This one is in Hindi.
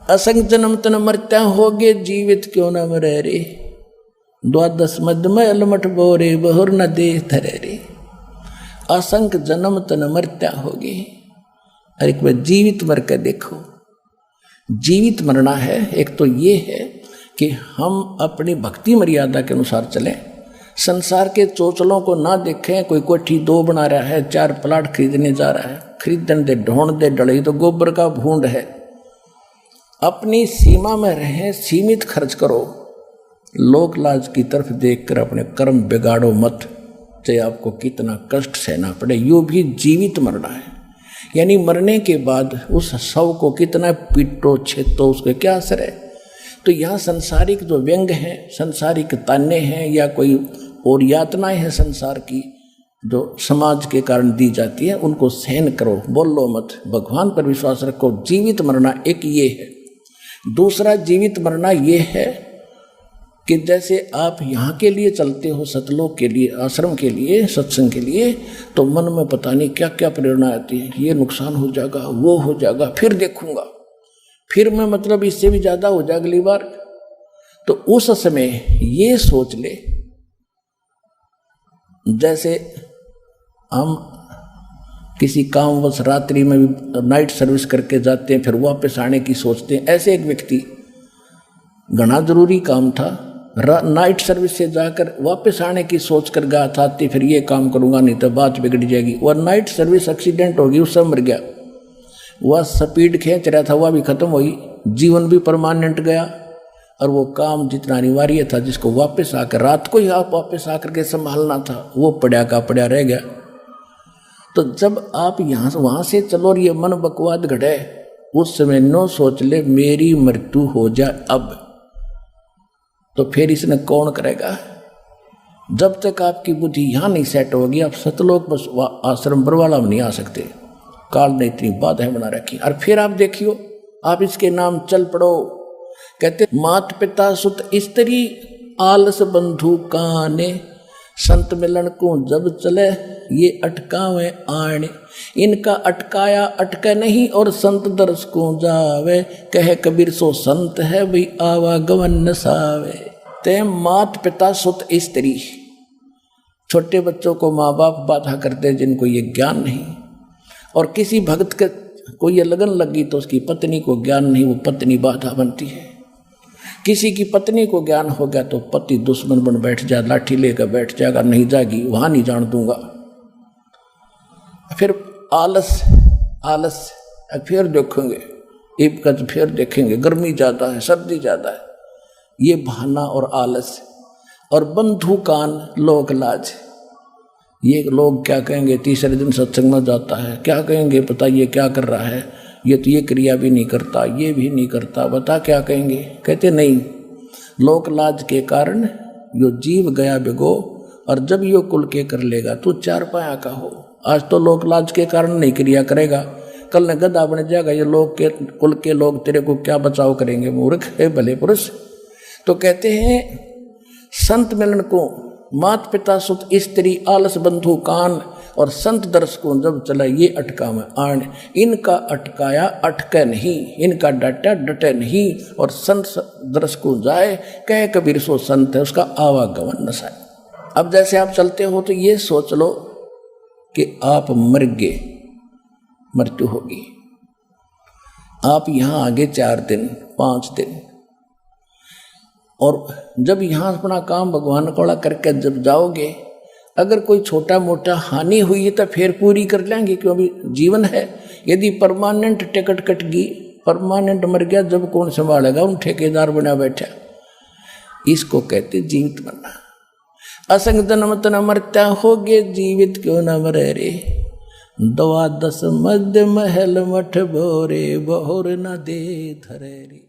असंग जन्म तन मरत्या होगे जीवित क्यों न मरे रे, द्वादश मध्य में अलमठ बोरे बहुर न दे धरे रे। असंख्य जन्म तन मरत्या होगी। और एक बार जीवित मर कर देखो। जीवित मरना है एक तो ये है कि हम अपनी भक्ति मर्यादा के अनुसार चलें, संसार के चोचलों को ना देखें। कोई कोठी 2 बना रहा है, 4 प्लाट खरीदने जा रहा है, खरीदने दे ढोंड दे डले तो गोबर का भूंड है। अपनी सीमा में रहें, सीमित खर्च करो, लोक लाज की तरफ देखकर अपने कर्म बिगाड़ो मत, चाहे आपको कितना कष्ट सहना पड़े। यूँ भी जीवित मरना है, यानी मरने के बाद उस शव को कितना पीटो छेतो उसके क्या असर है। तो यहाँ संसारिक जो व्यंग हैं, संसारिक ताने हैं या कोई और यातनाएं हैं संसार की जो समाज के कारण दी जाती है, उनको सहन करो, बोलो मत, भगवान पर विश्वास रखो। जीवित मरना एक ये है। दूसरा जीवित मरना ये है कि जैसे आप यहाँ के लिए चलते हो, सतलोक के लिए, आश्रम के लिए, सत्संग के लिए, तो मन में पता नहीं क्या क्या प्रेरणा आती है, ये नुकसान हो जाएगा, वो हो जाएगा, फिर देखूंगा, फिर मैं मतलब इससे भी ज़्यादा हो जाए अगली बार। तो उस समय ये सोच ले, जैसे हम किसी कामवश रात्रि में भी नाइट सर्विस करके जाते हैं, फिर वापस आने की सोचते हैं। ऐसे एक व्यक्ति, घना जरूरी काम था, नाइट सर्विस से जाकर वापस आने की सोच कर गया था, फिर ये काम करूँगा नहीं तो बात बिगड़ जाएगी। वह नाइट सर्विस एक्सीडेंट होगी, उससे मर गया। वह स्पीड खींच रहा था, वह भी खत्म हुई, जीवन भी परमानेंट गया। और वो काम जितना अनिवार्य था, जिसको वापस आकर रात को ही आप वापस आकर के संभालना था, वो पड़ा का पड़ा रह गया। तो जब आप यहाँ से वहाँ से चलो और ये मन बकवाद घटे, उस समय नो सोच ले मेरी मृत्यु हो जाए अब, तो फिर इसने कौन करेगा। जब तक आपकी बुद्धि यहाँ नहीं सेट होगी, आप सतलोक बस आश्रम बरवाला में नहीं आ सकते। काल ने इतनी बाधाएं बना रखी। और फिर आप देखियो, आप इसके नाम चल पड़ो। कहते मात पिता सुत स्त्री आलस बंधु काने, संत मिलन को जब चले ये अटकावे आने। इनका अटकाया अटके नहीं और संत दर्श को जावे, कहे कबीर सो संत है भी आवागमन नसावे। ते मात पिता सुत स्त्री, छोटे बच्चों को माँ बाप बाधा करते जिनको ये ज्ञान नहीं। और किसी भक्त के को ये लगन लगी तो उसकी पत्नी को ज्ञान नहीं, वो पत्नी बाधा बनती है। किसी की पत्नी को ज्ञान हो गया तो पति दुश्मन बन बैठ जाए, लाठी लेकर बैठ जाएगा, नहीं जाएगी, वहां नहीं जान दूंगा। फिर आलस आलस, फिर देखेंगे इबकत, फिर देखेंगे गर्मी ज़्यादा है, सर्दी ज़्यादा है, ये बहाना और आलस। और बंधु कान लोक लाज, ये लोग क्या कहेंगे, तीसरे दिन सत्संग में जाता है, क्या कहेंगे पता ये क्या कर रहा है, ये तो ये क्रिया भी नहीं करता, ये भी नहीं करता, बता क्या कहेंगे। कहते नहीं, लोक लाज के कारण यो जीव गया बिगो, और जब यो कुल के कर लेगा तो 4 पाया का हो। आज तो लोक लाज के कारण नहीं क्रिया करेगा, कल न गधा बन जाएगा। ये लोग के कुल के लोग तेरे को क्या बचाव करेंगे, मूर्ख है भले पुरुष। तो कहते हैं संत मिलन को मात पिता सुत स्त्री आलस बंधु कान, और संत दर्श को जब चला ये अटका में आन। इनका अटकाया अटके नहीं, इनका डटा डटे नहीं, और संत दर्श को जाए, कहे कबीर सो संत है, उसका आवागमन नसाए। अब जैसे आप चलते हो तो ये सोच लो कि आप मर गए, मृत्यु होगी। आप यहाँ आगे 4 दिन 5 दिन, और जब यहाँ अपना काम भगवान कोड़ा करके जब जाओगे, अगर कोई छोटा मोटा हानि हुई है तो फिर पूरी कर लेंगे, क्योंकि जीवन है। यदि परमानेंट टिकट कट गई, परमानेंट मर गया, जब कौन संभालेगा, उन ठेकेदार बना बैठा। इसको कहते जीवित मरना। असंग जन्म तन मरत्या होगे जीवित क्यों न मरे रे, 12 मध्य महल मठ बोरे बहुर न दे धरे रे।